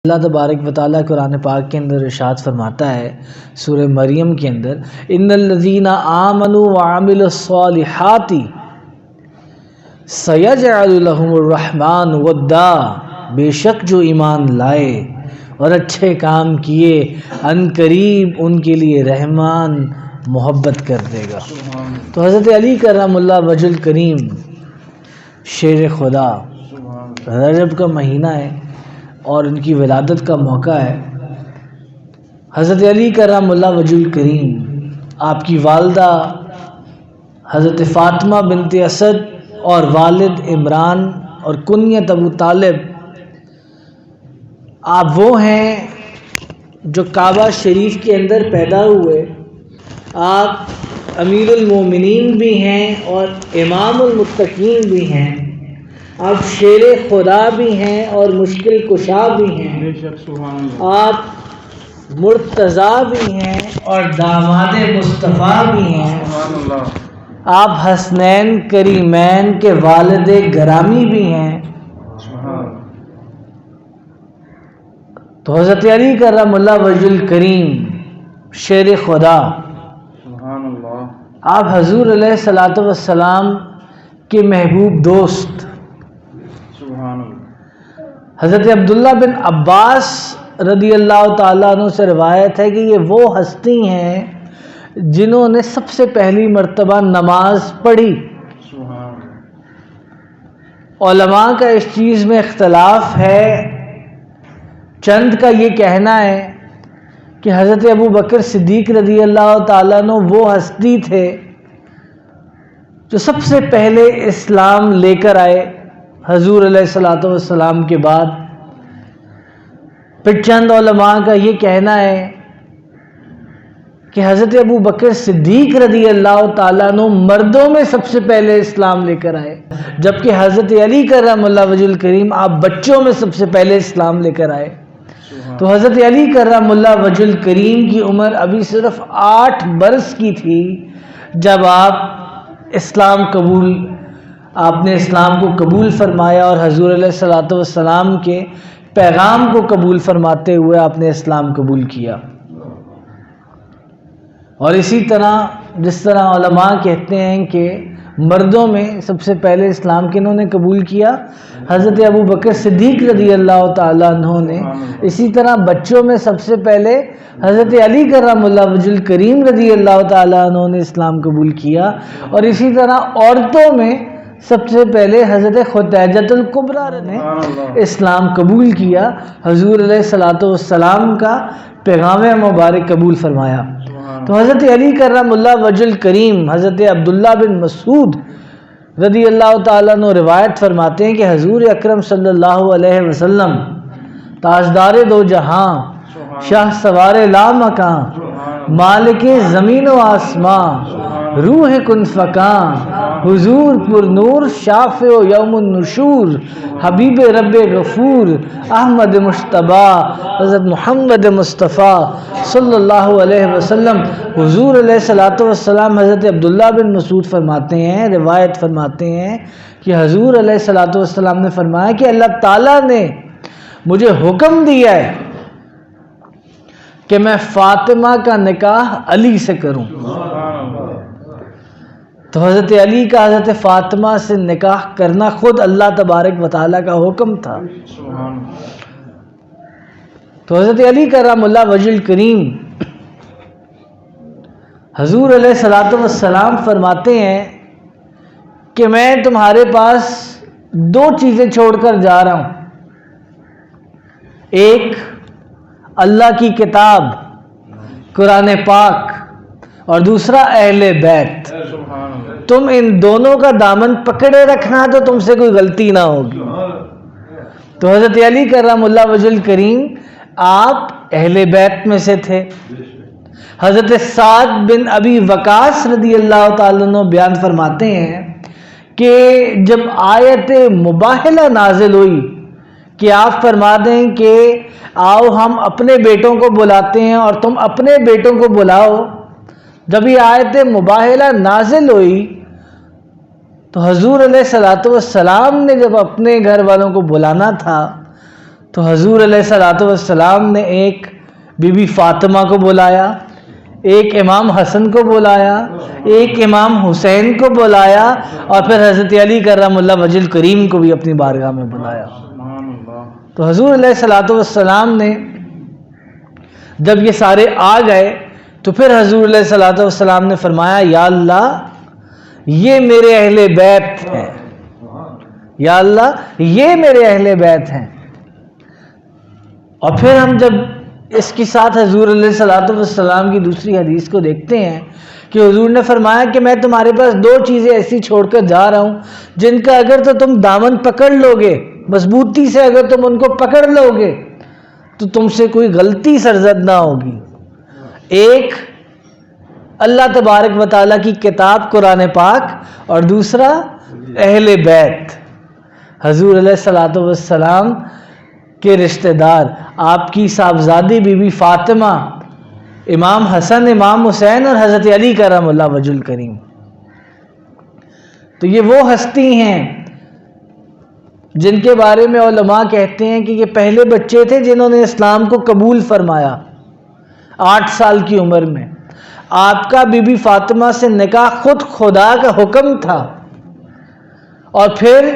اللہ تبارک و تعالیٰ قرآن پاک کے اندر ارشاد فرماتا ہے سورہ مریم کے اندر، ان الذین آمنوا وعملوا الصالحات سیجعل لهم الرحمن ودا، بے شک جو ایمان لائے اور اچھے کام کیے ان قریب ان کے لیے رحمان محبت کر دے گا۔ تو حضرت علی کرم اللہ وجہ الکریم شیر خدا، رجب کا مہینہ ہے اور ان کی ولادت کا موقع ہے۔ حضرت علی کرم اللہ وجہ الکریم، آپ کی والدہ حضرت فاطمہ بنت اسد اور والد عمران اور کنیت ابو طالب، آپ وہ ہیں جو کعبہ شریف کے اندر پیدا ہوئے۔ آپ امیر المومنین بھی ہیں اور امام المتقین بھی ہیں، آپ شیر خدا بھی ہیں اور مشکل کشا بھی ہیں، آپ مرتضیٰ بھی ہیں اور داماد مصطفیٰ بھی ہیں، آپ حسنین کریمین کے والد گرامی بھی ہیں۔ تو حضرت علی کرم اللہ وجہ الکریم شیر خدا، آپ حضور علیہ الصلوۃ والسلام کے محبوب دوست۔ حضرت عبداللہ بن عباس رضی اللہ تعالیٰ عنہ سے روایت ہے کہ یہ وہ ہستی ہیں جنہوں نے سب سے پہلی مرتبہ نماز پڑھی۔ علماء کا اس چیز میں اختلاف ہے، چند کا یہ کہنا ہے کہ حضرت ابو بکر صدیق رضی اللہ تعالیٰ عنہ وہ ہستی تھے جو سب سے پہلے اسلام لے کر آئے حضور علیہ الصلوۃ والسلام کے بعد۔ پھر چند علماء کا یہ کہنا ہے کہ حضرت ابو بکر صدیق رضی اللہ تعالیٰ عنہ مردوں میں سب سے پہلے اسلام لے کر آئے، جبکہ حضرت علی کرم اللہ وجہ الکریم آپ بچوں میں سب سے پہلے اسلام لے کر آئے۔ تو حضرت علی کرم اللہ وجہ الکریم کی عمر ابھی صرف 8 برس کی تھی جب آپ نے اسلام کو قبول فرمایا اور حضور علیہ الصلوۃ والسلام کے پیغام کو قبول فرماتے ہوئے آپ نے اسلام قبول کیا۔ اور اسی طرح جس طرح علماء کہتے ہیں کہ مردوں میں سب سے پہلے اسلام کنہوں نے قبول کیا؟ حضرت ابو بکر صدیق رضی اللہ تعالیٰ عنہ نے۔ اسی طرح بچوں میں سب سے پہلے حضرت علی کرم اللہ وجہ الکریم رضی اللہ تعالیٰ عنہ نے اسلام قبول کیا، اور اسی طرح عورتوں میں سب سے پہلے حضرت خدیجہ الکبریٰ نے اسلام قبول کیا، حضور علیہ الصلوۃ والسلام کا پیغام مبارک قبول فرمایا۔ تو حضرت علی کرم اللہ وجہ الکریم، حضرت عبداللہ بن مسعود رضی اللہ تعالیٰ عنہ روایت فرماتے ہیں کہ حضور اکرم صلی اللہ علیہ وسلم تاجدار دو جہاں، شاہ سوار لامکاں، مالک زمین و آسمان، روح کن فکاں، حضور پر نور شافع و یوم النشور، حبیب رب غفور، احمد مشتبہ، حضرت محمد مصطفیٰ صلی اللہ علیہ وسلم۔ حضور علیہ الصلوۃ والسلام، حضرت عبداللہ بن مسعود فرماتے ہیں، روایت فرماتے ہیں کہ حضور علیہ الصلوۃ والسلام نے فرمایا کہ اللہ تعالیٰ نے مجھے حکم دیا ہے کہ میں فاطمہ کا نکاح علی سے کروں۔ تو حضرت علی کا حضرت فاطمہ سے نکاح کرنا خود اللہ تبارک و تعالیٰ کا حکم تھا۔ تو حضرت علی کرم اللہ وجہ الکریم حضور علیہ الصلوۃ والسلام فرماتے ہیں کہ میں تمہارے پاس 2 چیزیں چھوڑ کر جا رہا ہوں، ایک اللہ کی کتاب قرآن پاک اور دوسرا اہل بیت۔ تم ان دونوں کا دامن پکڑے رکھنا تو تم سے کوئی غلطی نہ ہوگی۔ تو حضرت علی کرم اللہ وجہ الکریم آپ اہل بیت میں سے تھے۔ حضرت سعد بن ابی وقاص رضی اللہ تعالیٰ عنہ بیان فرماتے ہیں کہ جب آیت مباہلہ نازل ہوئی کہ آپ فرما دیں کہ آؤ ہم اپنے بیٹوں کو بلاتے ہیں اور تم اپنے بیٹوں کو بلاؤ، جب یہ آیت مباہلہ نازل ہوئی تو حضور علیہ الصلوۃ والسلام نے جب اپنے گھر والوں کو بلانا تھا تو حضور علیہ الصلوۃ والسلام نے ایک بی بی فاطمہ کو بلایا، ایک امام حسن کو بلایا، ایک امام حسین کو بلایا، اور پھر حضرت علی کرم اللہ وجہ الکریم کو بھی اپنی بارگاہ میں بلایا۔ تو حضور علیہ الصلوۃ والسلام نے جب یہ سارے آ گئے تو پھر حضور علیہ الصلوۃ والسلام نے فرمایا یا اللہ یہ میرے اہل بیت ہیں، یا اللہ یہ میرے اہل بیت ہیں۔ اور پھر ہم جب اس کے ساتھ حضور علیہ الصلوۃ والسلام کی دوسری حدیث کو دیکھتے ہیں کہ حضور نے فرمایا کہ میں تمہارے پاس دو چیزیں ایسی چھوڑ کر جا رہا ہوں جن کا اگر تو تم دامن پکڑ لو گے، مضبوطی سے اگر تم ان کو پکڑ لو گے تو تم سے کوئی غلطی سرزد نہ ہوگی۔ ایک اللہ تبارک و تعالیٰ کی کتاب قرآن پاک، اور دوسرا اہل بیت، حضور علیہ الصلوۃ والسلام کے رشتہ دار، آپ کی صاحبزادی بی بی فاطمہ، امام حسن، امام حسین اور حضرت علی کرم اللہ وجہ الکریم۔ تو یہ وہ ہستی ہیں جن کے بارے میں علماء کہتے ہیں کہ یہ پہلے بچے تھے جنہوں نے اسلام کو قبول فرمایا 8 سال کی عمر میں۔ آپ کا بی بی فاطمہ سے نکاح خود خدا کا حکم تھا، اور پھر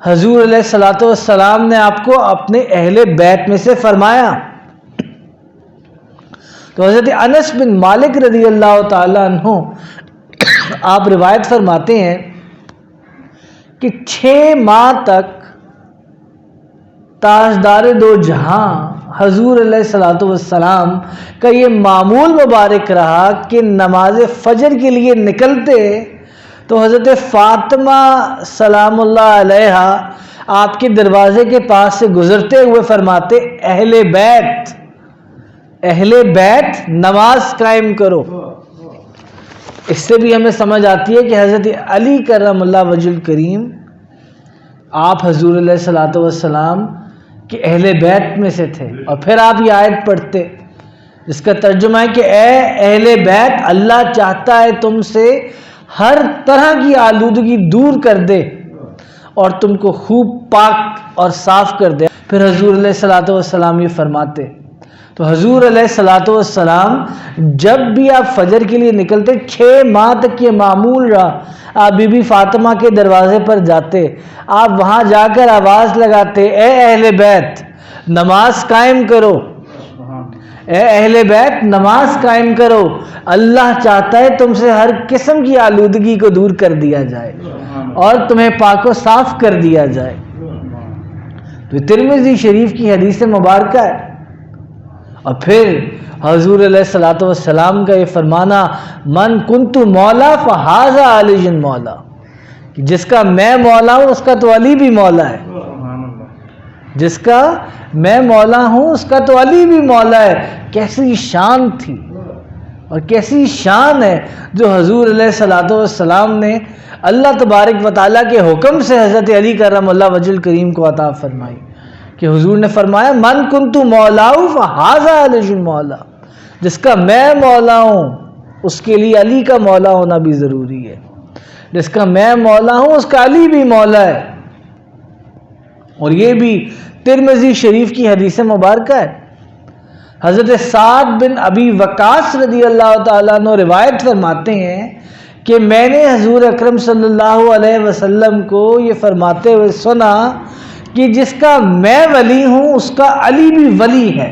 حضور علیہ الصلوۃ والسلام نے آپ کو اپنے اہل بیت میں سے فرمایا۔ تو حضرت انس بن مالک رضی اللہ تعالیٰ عنہ آپ روایت فرماتے ہیں کہ 6 ماہ تک تاجدار دو جہاں حضور علیہ الصلوۃ والسلام کا یہ معمول مبارک رہا کہ نماز فجر کے لیے نکلتے تو حضرت فاطمہ سلام اللہ علیہا آپ کے دروازے کے پاس سے گزرتے ہوئے فرماتے اہل بیت، اہل بیت نماز قائم کرو۔ اس سے بھی ہمیں سمجھ آتی ہے کہ حضرت علی کرم اللہ وجہ الکریم آپ حضور علیہ الصلوۃ والسلام کہ اہل بیت میں سے تھے۔ اور پھر آپ یہ آیت پڑھتے جس کا ترجمہ ہے کہ اے اہل بیت، اللہ چاہتا ہے تم سے ہر طرح کی آلودگی دور کر دے اور تم کو خوب پاک اور صاف کر دے۔ پھر حضور علیہ الصلوۃ والسلام یہ فرماتے، تو حضور علیہ الصلوۃ والسلام جب بھی آپ فجر کے لیے نکلتے 6 ماہ تک یہ معمول رہا، آپ بی بی فاطمہ کے دروازے پر جاتے، آپ وہاں جا کر آواز لگاتے اے اہل بیت نماز قائم کرو، اے اہل بیت نماز قائم کرو، اللہ چاہتا ہے تم سے ہر قسم کی آلودگی کو دور کر دیا جائے اور تمہیں پاک و صاف کر دیا جائے۔ تو ترمذی شریف کی حدیث مبارکہ ہے۔ اور پھر حضور علیہ الصلوۃ والسلام کا یہ فرمانا من کنت مولا فہذا علی مولا، کہ جس کا میں مولا ہوں اس کا تو علی بھی مولا ہے، جس کا میں مولا ہوں اس کا تو علی بھی مولا ہے۔ کیسی شان تھی اور کیسی شان ہے جو حضور علیہ الصلوۃ والسلام نے اللہ تبارک و تعالیٰ کے حکم سے حضرت علی کرم اللہ وجہ الکریم کو عطا فرمائی، کہ حضور نے فرمایا من کنت مولا فہذا علی مولا، جس کا میں مولا ہوں اس کے لیے علی کا مولا ہونا بھی ضروری ہے، جس کا میں مولا ہوں اس کا علی بھی مولا ہے۔ اور یہ بھی ترمذی شریف کی حدیث مبارکہ ہے۔ حضرت سعد بن ابی وقاص رضی اللہ تعالیٰ عنہ روایت فرماتے ہیں کہ میں نے حضور اکرم صلی اللہ علیہ وسلم کو یہ فرماتے ہوئے سنا کہ جس کا میں ولی ہوں اس کا علی بھی ولی ہے۔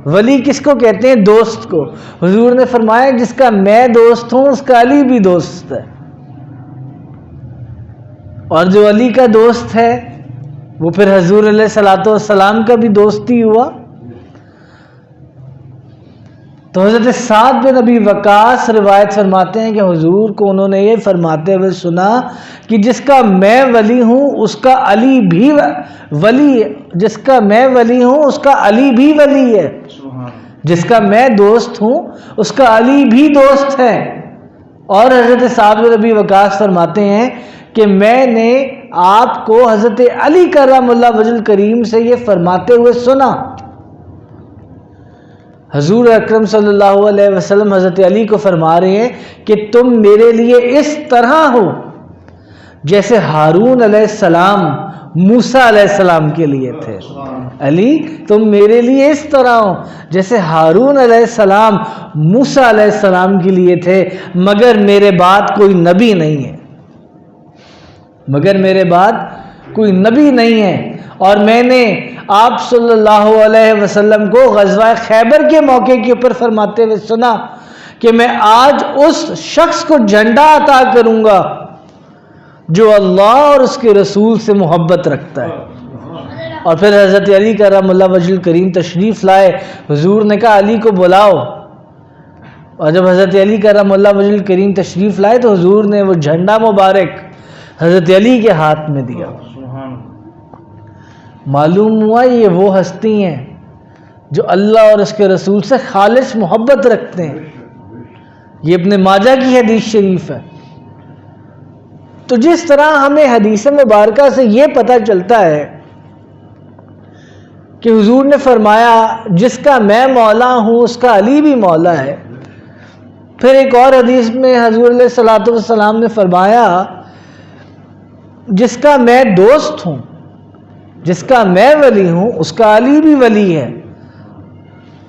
ولی کس کو کہتے ہیں؟ دوست کو۔ حضور نے فرمایا جس کا میں دوست ہوں اس کا علی بھی دوست ہے، اور جو علی کا دوست ہے وہ پھر حضور علیہ الصلوۃ والسلام کا بھی دوست ہی ہوا۔ تو حضرت سعد بن ابی وقاص روایت فرماتے ہیں کہ حضور کو انہوں نے یہ فرماتے ہوئے سنا کہ جس کا میں ولی ہوں اس کا علی بھی ولی ہے، جس کا میں ولی ہوں اس کا علی بھی ولی ہے، جس کا میں دوست ہوں اس کا علی بھی دوست ہے۔ اور حضرت سعد بن ابی وقاص فرماتے ہیں کہ میں نے آپ کو حضرت علی کرم اللہ وجہ الکریم سے یہ فرماتے ہوئے سنا۔ حضور اکرم صلی اللہ علیہ وسلم حضرت علی کو فرما رہے ہیں کہ تم میرے لیے اس طرح ہو جیسے ہارون علیہ السلام موسیٰ علیہ السلام کے لیے تھے۔ علی تم میرے لیے اس طرح ہو جیسے ہارون علیہ السلام موسیٰ علیہ السلام کے لیے تھے، مگر میرے بعد کوئی نبی نہیں ہے، مگر میرے بعد کوئی نبی نہیں ہے۔ اور میں نے آپ صلی اللہ علیہ وسلم کو غزوہ خیبر کے موقع کے اوپر فرماتے ہوئے سنا کہ میں آج اس شخص کو جھنڈا عطا کروں گا جو اللہ اور اس کے رسول سے محبت رکھتا ہے۔ اور پھر حضرت علی کرم اللہ وجہ الکریم تشریف لائے، حضور نے کہا علی کو بلاؤ، اور جب حضرت علی کرم اللہ وجہ الکریم تشریف لائے تو حضور نے وہ جھنڈا مبارک حضرت علی کے ہاتھ میں دیا۔ معلوم ہوا یہ وہ ہستی ہیں جو اللہ اور اس کے رسول سے خالص محبت رکھتے ہیں۔ یہ ابن ماجہ کی حدیث شریف ہے۔ تو جس طرح ہمیں حدیث مبارکہ سے یہ پتہ چلتا ہے کہ حضور نے فرمایا جس کا میں مولا ہوں اس کا علی بھی مولا ہے، پھر ایک اور حدیث میں حضور علیہ الصلوۃ والسلام نے فرمایا جس کا میں دوست ہوں، جس کا میں ولی ہوں، اس کا علی بھی ولی ہے،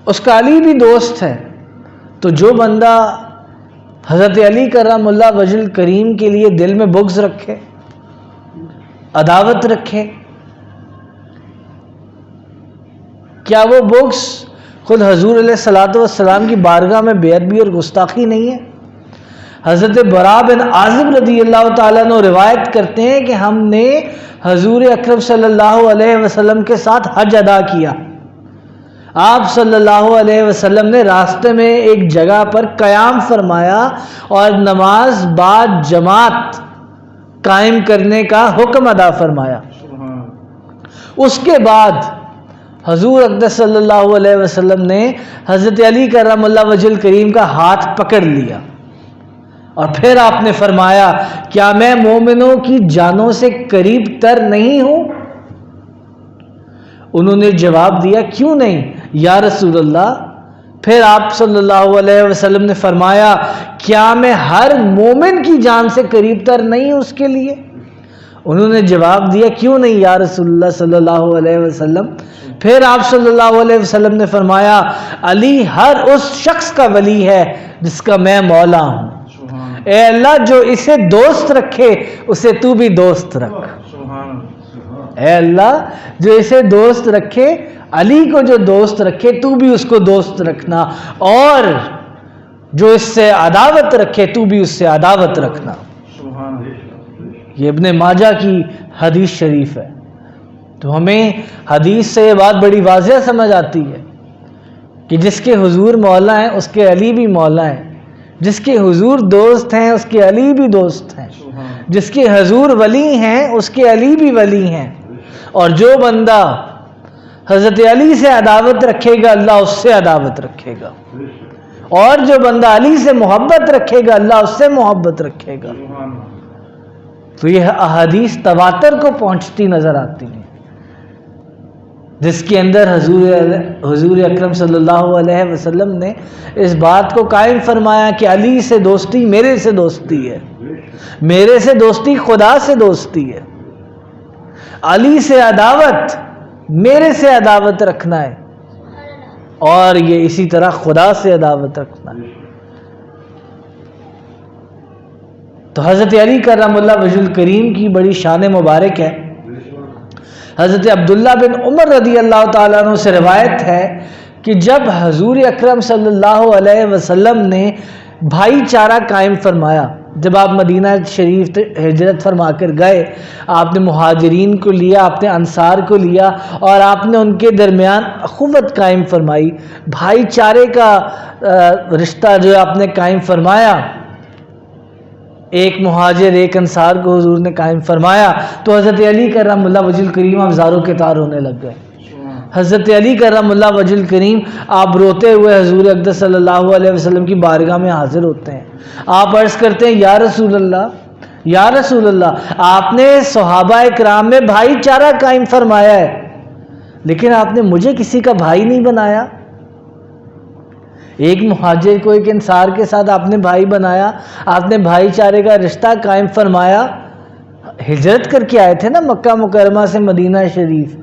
اس کا علی بھی دوست ہے۔ تو جو بندہ حضرت علی کرم اللہ وجہ الکریم کے لیے دل میں بغض رکھے، عداوت رکھے، کیا وہ بغض خود حضور علیہ الصلوۃ والسلام کی بارگاہ میں بے ادبی اور گستاخی نہیں ہے؟ حضرت براء بن عازب رضی اللہ تعالیٰ عنہ روایت کرتے ہیں کہ ہم نے حضور اکرم صلی اللہ علیہ وسلم کے ساتھ حج ادا کیا۔ آپ صلی اللہ علیہ وسلم نے راستے میں ایک جگہ پر قیام فرمایا اور نماز بعد جماعت قائم کرنے کا حکم ادا فرمایا۔ اس کے بعد حضور اقدس صلی اللہ علیہ وسلم نے حضرت علی کرم اللہ وجہ الکریم کا ہاتھ پکڑ لیا اور پھر آپ نے فرمایا کیا میں مومنوں کی جانوں سے قریب تر نہیں ہوں؟ انہوں نے جواب دیا کیوں نہیں یا رسول اللہ؟ پھر آپ صلی اللہ علیہ وسلم نے فرمایا کیا میں ہر مومن کی جان سے قریب تر نہیں ہوں اس کے لیے؟ انہوں نے جواب دیا کیوں نہیں یا رسول اللہ صلی اللہ علیہ وسلم؟ پھر آپ صلی اللہ علیہ وسلم نے فرمایا علی ہر اس شخص کا ولی ہے جس کا میں مولا ہوں۔ اے اللہ جو اسے دوست رکھے اسے تو بھی دوست رکھ۔ اے اللہ جو اسے دوست رکھے، علی کو جو دوست رکھے تو بھی اس کو دوست رکھنا، اور جو اس سے عداوت رکھے تو بھی اس سے عداوت رکھنا۔ یہ ابن ماجہ کی حدیث شریف ہے۔ تو ہمیں حدیث سے یہ بات بڑی واضح سمجھ آتی ہے کہ جس کے حضور مولا ہیں اس کے علی بھی مولا ہیں، جس کے حضور دوست ہیں اس کے علی بھی دوست ہیں، جس کے حضور ولی ہیں اس کے علی بھی ولی ہیں۔ اور جو بندہ حضرت علی سے عداوت رکھے گا اللہ اس سے عداوت رکھے گا، اور جو بندہ علی سے محبت رکھے گا اللہ اس سے محبت رکھے گا۔ تو یہ احادیث تواتر کو پہنچتی نظر آتی ہیں، جس کے اندر حضور اکرم صلی اللہ علیہ وسلم نے اس بات کو قائم فرمایا کہ علی سے دوستی میرے سے دوستی ہے، میرے سے دوستی خدا سے دوستی ہے، علی سے عداوت میرے سے عداوت رکھنا ہے، اور یہ اسی طرح خدا سے عداوت رکھنا ہے۔ تو حضرت علی کرم اللہ وجہ الکریم کی بڑی شان مبارک ہے۔ حضرت عبداللہ بن عمر رضی اللہ تعالیٰ عنہ سے روایت ہے کہ جب حضور اکرم صلی اللہ علیہ وسلم نے بھائی چارہ قائم فرمایا، جب آپ مدینہ شریف ہجرت فرما کر گئے، آپ نے مہاجرین کو لیا، آپ نے انصار کو لیا، اور آپ نے ان کے درمیان اخوت قائم فرمائی، بھائی چارے کا رشتہ جو آپ نے قائم فرمایا، ایک مہاجر ایک انصار کو حضور نے قائم فرمایا، تو حضرت علی کرم اللہ وجہ الکریم آپ زاروں کے تار ہونے لگ گئے۔ حضرت علی کرم اللہ وجہ الکریم آپ روتے ہوئے حضور اقدس صلی اللہ علیہ وسلم کی بارگاہ میں حاضر ہوتے ہیں، آپ عرض کرتے ہیں یا رسول اللہ، یا رسول اللہ، آپ نے صحابہ اکرام میں بھائی چارہ قائم فرمایا ہے، لیکن آپ نے مجھے کسی کا بھائی نہیں بنایا۔ ایک مہاجر کو ایک انصار کے ساتھ آپ نے بھائی بنایا، آپ نے بھائی چارے کا رشتہ قائم فرمایا، ہجرت کر کے آئے تھے نا مکہ مکرمہ سے مدینہ شریف،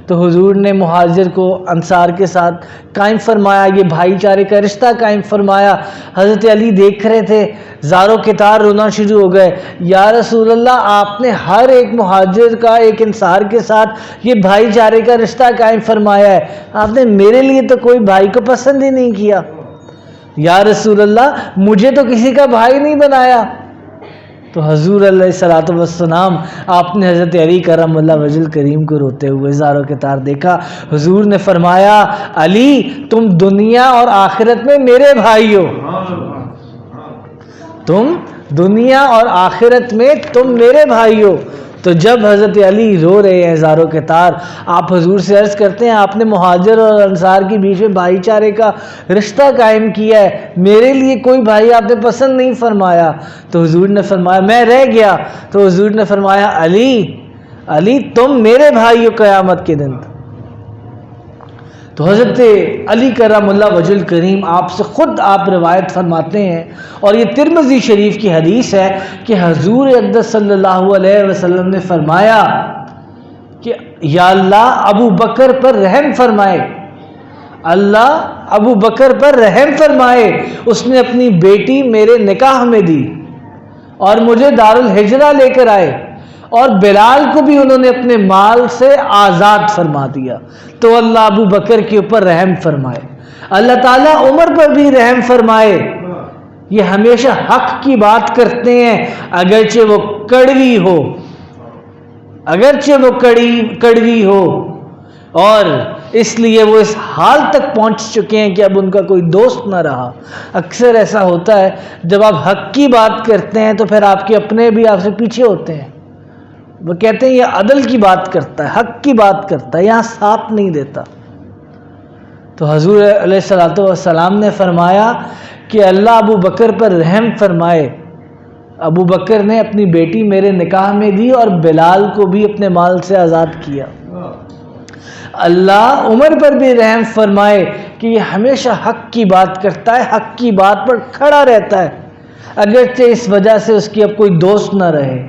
تو حضور نے مہاجر کو انصار کے ساتھ قائم فرمایا، یہ بھائی چارے کا رشتہ قائم فرمایا۔ حضرت علی دیکھ رہے تھے، زاروں کے تار رونا شروع ہو گئے، یا رسول اللہ آپ نے ہر ایک مہاجر کا ایک انصار کے ساتھ یہ بھائی چارے کا رشتہ قائم فرمایا ہے، آپ نے میرے لیے تو کوئی بھائی کو پسند ہی نہیں کیا۔ یا رسول اللہ مجھے تو کسی کا بھائی نہیں بنایا۔ تو حضور علیہ الصلوۃ والسلام آپ نے حضرت علی کرم اللہ وجہ کریم کو روتے ہوئے زاروں کے تار دیکھا۔ حضور نے فرمایا علی تم دنیا اور آخرت میں میرے بھائی ہو، تم دنیا اور آخرت میں تم میرے بھائی ہو۔ تو جب حضرت علی رو رہے ہیں زاروں کے تار، آپ حضور سے عرض کرتے ہیں آپ نے مہاجر اور انصار کے بیچ میں بھائی چارے کا رشتہ قائم کیا ہے، میرے لیے کوئی بھائی آپ نے پسند نہیں فرمایا۔ تو حضور نے فرمایا میں رہ گیا۔ تو حضور نے فرمایا علی تم میرے بھائی ہو قیامت کے دن۔ تو حضرت علی کرم اللہ وجہ کریم آپ سے خود آپ روایت فرماتے ہیں، اور یہ ترمذی شریف کی حدیث ہے کہ حضور اقدس صلی اللہ علیہ وسلم نے فرمایا کہ یا اللہ ابو بکر پر رحم فرمائے، اللہ ابو بکر پر رحم فرمائے، اس نے اپنی بیٹی میرے نکاح میں دی اور مجھے دارالہجرہ لے کر آئے، اور بلال کو بھی انہوں نے اپنے مال سے آزاد فرما دیا۔ تو اللہ ابو بکر کے اوپر رحم فرمائے، اللہ تعالیٰ عمر پر بھی رحم فرمائے۔ یہ ہمیشہ حق کی بات کرتے ہیں اگرچہ وہ کڑوی ہو، اگرچہ وہ کڑوی ہو، اور اس لیے وہ اس حال تک پہنچ چکے ہیں کہ اب ان کا کوئی دوست نہ رہا۔ اکثر ایسا ہوتا ہے جب آپ حق کی بات کرتے ہیں تو پھر آپ کے اپنے بھی آپ سے پیچھے ہوتے ہیں، وہ کہتے ہیں یہ عدل کی بات کرتا ہے، حق کی بات کرتا ہے، یہاں ساتھ نہیں دیتا۔ تو حضور علیہ الصلوۃ والسلام نے فرمایا کہ اللہ ابو بکر پر رحم فرمائے، ابو بکر نے اپنی بیٹی میرے نکاح میں دی اور بلال کو بھی اپنے مال سے آزاد کیا۔ اللہ عمر پر بھی رحم فرمائے کہ یہ ہمیشہ حق کی بات کرتا ہے، حق کی بات پر کھڑا رہتا ہے، اگرچہ اس وجہ سے اس کی اب کوئی دوست نہ رہے۔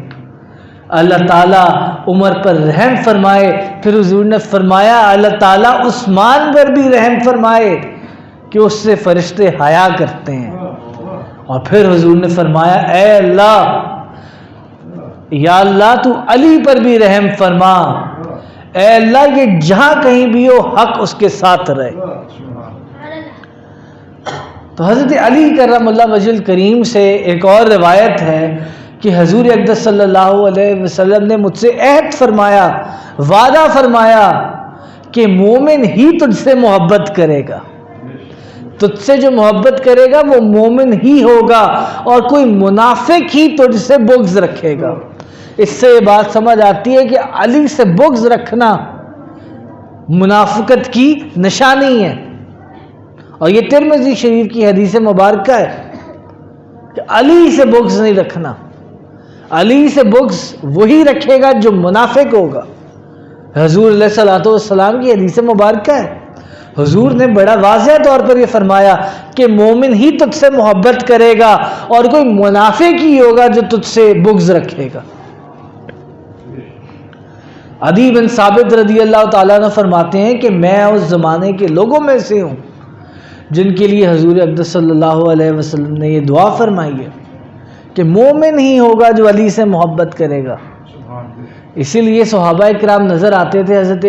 اللہ تعالیٰ عمر پر رحم فرمائے۔ پھر حضور نے فرمایا اللہ تعالیٰ عثمان پر بھی رحم فرمائے کہ اس سے فرشتے حیا کرتے ہیں۔ اور پھر حضور نے فرمایا اے اللہ، یا اللہ تو علی پر بھی رحم فرما، اے اللہ یہ جہاں کہیں بھی ہو حق اس کے ساتھ رہے۔ تو حضرت علی کرم اللہ وجہ کریم سے ایک اور روایت ہے کہ حضور اقدس صلی اللہ علیہ وسلم نے مجھ سے عہد فرمایا، وعدہ فرمایا کہ مومن ہی تجھ سے محبت کرے گا، تجھ سے جو محبت کرے گا وہ مومن ہی ہوگا، اور کوئی منافق ہی تجھ سے بغض رکھے گا۔ اس سے یہ بات سمجھ آتی ہے کہ علی سے بغض رکھنا منافقت کی نشانی ہے، اور یہ ترمذی شریف کی حدیث مبارکہ ہے کہ علی سے بغض نہیں رکھنا، علی سے بغض وہی رکھے گا جو منافق ہوگا۔ حضور علیہ الصلوۃ والسلام کی حدیث مبارکہ ہے، حضور نے بڑا واضح طور پر یہ فرمایا کہ مومن ہی تجھ سے محبت کرے گا اور کوئی منافق ہی ہوگا جو تجھ سے بغض رکھے گا۔ عدی بن ثابت رضی اللہ تعالیٰ عنہ فرماتے ہیں کہ میں اس زمانے کے لوگوں میں سے ہوں جن کے لیے حضور اقدس صلی اللہ علیہ وسلم نے یہ دعا فرمائی ہے کہ مومن ہی ہوگا جو علی سے محبت کرے گا۔ اسی لیے صحابہ کرام نظر آتے تھے حضرت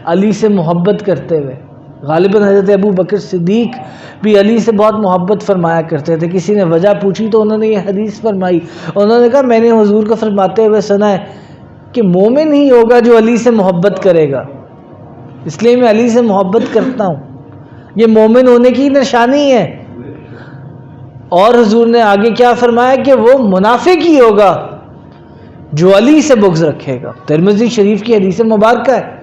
علی سے محبت کرتے ہوئے، غالباً حضرت ابو بکر صدیق بھی علی سے بہت محبت فرمایا کرتے تھے۔ کسی نے وجہ پوچھی تو انہوں نے یہ حدیث فرمائی، انہوں نے کہا میں نے حضور کو فرماتے ہوئے سنا ہے کہ مومن ہی ہوگا جو علی سے محبت کرے گا، اس لیے میں علی سے محبت کرتا ہوں، یہ مومن ہونے کی نشانی ہے۔ اور حضور نے آگے کیا فرمایا کہ وہ منافق ہی ہوگا جو علی سے بغض رکھے گا۔ ترمذی شریف کی حدیث مبارکہ ہے۔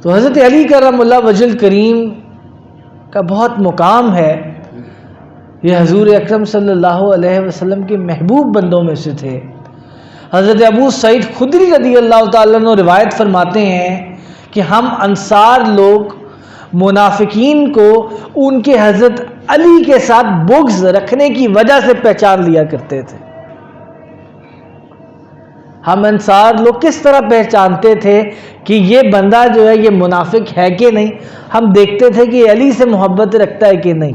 تو حضرت علی کرم اللہ وجہ کریم کا بہت مقام ہے، یہ حضور اکرم صلی اللہ علیہ وسلم کے محبوب بندوں میں سے تھے۔ حضرت ابو سعید خدری رضی اللہ تعالیٰ عنہ روایت فرماتے ہیں کہ ہم انصار لوگ منافقین کو ان کے حضرت علی کے ساتھ بغض رکھنے کی وجہ سے پہچان لیا کرتے تھے۔ ہم انصار لوگ کس طرح پہچانتے تھے کہ یہ بندہ جو ہے یہ منافق ہے کہ نہیں؟ ہم دیکھتے تھے کہ یہ علی سے محبت رکھتا ہے کہ نہیں.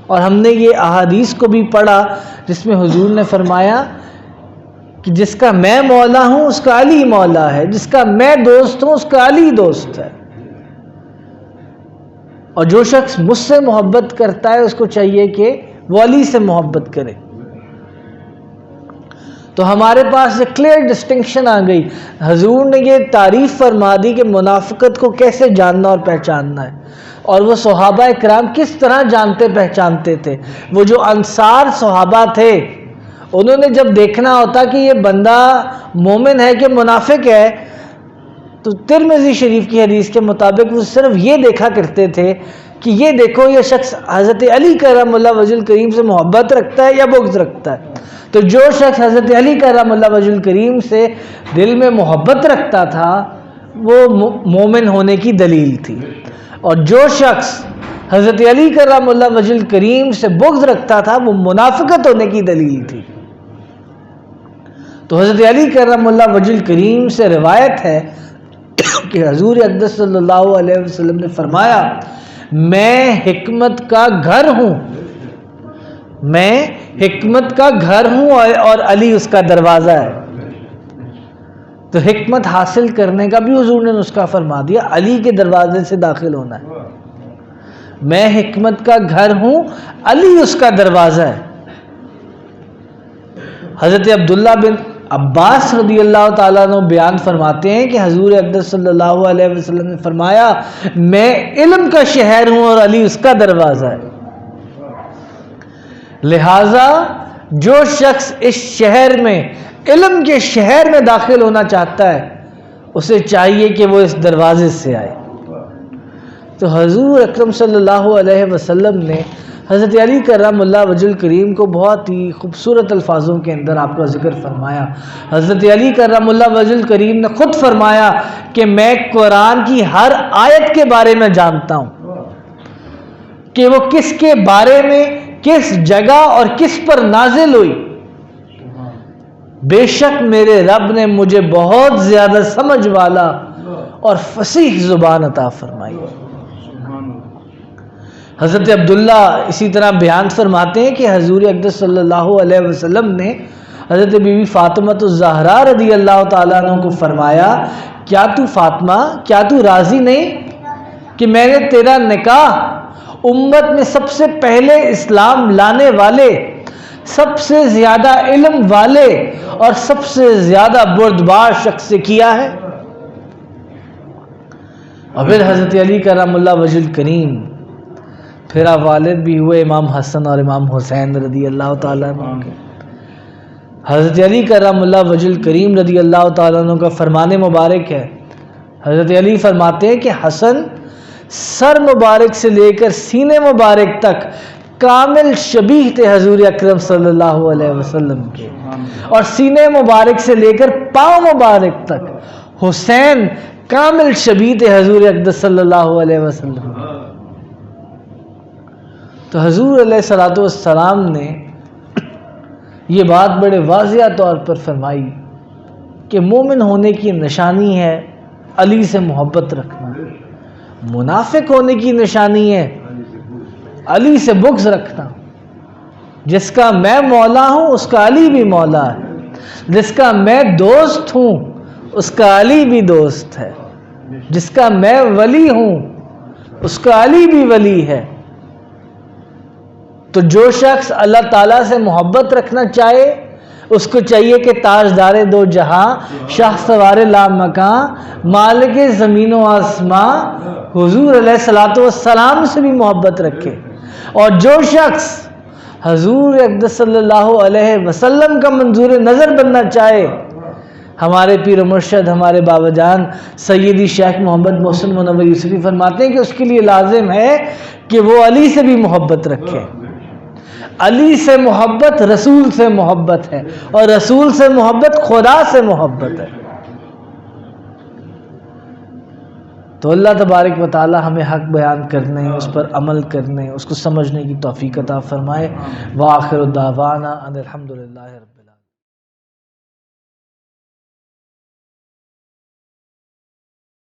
اور ہم نے یہ احادیث کو بھی پڑھا جس میں حضور نے فرمایا کہ جس کا میں مولا ہوں اس کا علی مولا ہے، جس کا میں دوست ہوں اس کا علی دوست ہے. اور جو شخص مجھ سے محبت کرتا ہے اس کو چاہیے کہ وہ علی سے محبت کرے. تو ہمارے پاس ایک کلیئر ڈسٹنکشن آ گئی. حضور نے یہ تعریف فرما دی کہ منافقت کو کیسے جاننا اور پہچاننا ہے، اور وہ صحابہ کرام کس طرح جانتے پہچانتے تھے. وہ جو انصار صحابہ تھے انہوں نے جب دیکھنا ہوتا کہ یہ بندہ مومن ہے کہ منافق ہے، تو ترمذی شریف کی حدیث کے مطابق وہ صرف یہ دیکھا کرتے تھے کہ یہ دیکھو یہ شخص حضرت علی کرم اللہ وجہ الکریم سے محبت رکھتا ہے یا بغض رکھتا ہے. تو جو شخص حضرت علی کرم اللہ وجہ الکریم سے دل میں محبت رکھتا تھا وہ مومن ہونے کی دلیل تھی، اور جو شخص حضرت علی کرم اللہ وجہ الکریم سے بغض رکھتا تھا وہ منافقت ہونے کی دلیل تھی. تو حضرت علی کرم اللہ وجہ الکریم سے روایت ہے کہ حضور اقدس صلی اللہ علیہ وسلم نے فرمایا میں حکمت کا گھر ہوں، میں حکمت کا گھر ہوں اور علی اس کا دروازہ ہے. تو حکمت حاصل کرنے کا بھی حضور نے نسخہ فرما دیا، علی کے دروازے سے داخل ہونا ہے. میں حکمت کا گھر ہوں، علی اس کا دروازہ ہے. حضرت عبداللہ بن عباس رضی اللہ تعالیٰ عنہ بیان فرماتے ہیں کہ حضور اقدس صلی اللہ علیہ وسلم نے فرمایا میں علم کا شہر ہوں اور علی اس کا دروازہ ہے. لہذا جو شخص اس شہر میں علم کے شہر میں داخل ہونا چاہتا ہے اسے چاہیے کہ وہ اس دروازے سے آئے. تو حضور اکرم صلی اللہ علیہ وسلم نے حضرت علی کرم اللہ وجہ الکریم کو بہت ہی خوبصورت الفاظوں کے اندر آپ کا ذکر فرمایا. حضرت علی کرم اللہ وجہ الکریم نے خود فرمایا کہ میں قرآن کی ہر آیت کے بارے میں جانتا ہوں کہ وہ کس کے بارے میں کس جگہ اور کس پر نازل ہوئی. بے شک میرے رب نے مجھے بہت زیادہ سمجھ والا اور فصیح زبان عطا فرمائی. حضرت عبداللہ اسی طرح بیان فرماتے ہیں کہ حضور اقدس صلی اللہ علیہ وسلم نے حضرت بی بی فاطمہ الزہرا رضی اللہ تعالیٰ عنہ کو فرمایا کیا تو فاطمہ کیا تو راضی نہیں کہ میں نے تیرا نکاح امت میں سب سے پہلے اسلام لانے والے، سب سے زیادہ علم والے اور سب سے زیادہ بردبار شخص سے کیا ہے. اور پھر حضرت علی کرم اللہ وجہ الکریم پھر آپ والد بھی ہوئے امام حسن اور امام حسین رضی اللہ تعالیٰ عنہ کے. حضرت علی کرم اللہ وجہ الکریم رضی اللہ تعالیٰ عنہ کا فرمان مبارک ہے. حضرت علی فرماتے ہیں کہ حسن سر مبارک سے لے کر سینے مبارک تک کامل شبیہ تھے حضور اکرم صلی اللہ علیہ وسلم کے، اور سینے مبارک سے لے کر پاؤں مبارک تک حسین کامل شبیہ تھے حضور اقدس صلی اللہ علیہ وسلم. تو حضور علیہ الصلوۃ والسلام نے یہ بات بڑے واضح طور پر فرمائی کہ مومن ہونے کی نشانی ہے علی سے محبت رکھنا، منافق ہونے کی نشانی ہے علی سے بغض رکھنا. جس کا میں مولا ہوں اس کا علی بھی مولا ہے، جس کا میں دوست ہوں اس کا علی بھی دوست ہے، جس کا میں ولی ہوں اس کا علی بھی ولی ہے. تو جو شخص اللہ تعالیٰ سے محبت رکھنا چاہے اس کو چاہیے کہ تاجدار دو جہاں، شاہ سوار لا مکان، مالک زمین و آسماں حضور علیہ الصلوۃ والسلام سے بھی محبت رکھے. اور جو شخص حضور اقدس صلی اللہ علیہ وسلم کا منظور نظر بننا چاہے، ہمارے پیر و مرشد ہمارے بابا جان سیدی شیخ محمد محسن منور یوسفی فرماتے ہیں کہ اس کے لیے لازم ہے کہ وہ علی سے بھی محبت رکھے. علی سے محبت رسول سے محبت ہے، اور رسول سے محبت خدا سے محبت ہے. تو اللہ تبارک و تعالی ہمیں حق بیان کرنے، اس پر عمل کرنے، اس کو سمجھنے کی توفیق عطا فرمائے. وآخر دعوانا ان الحمدللہ رب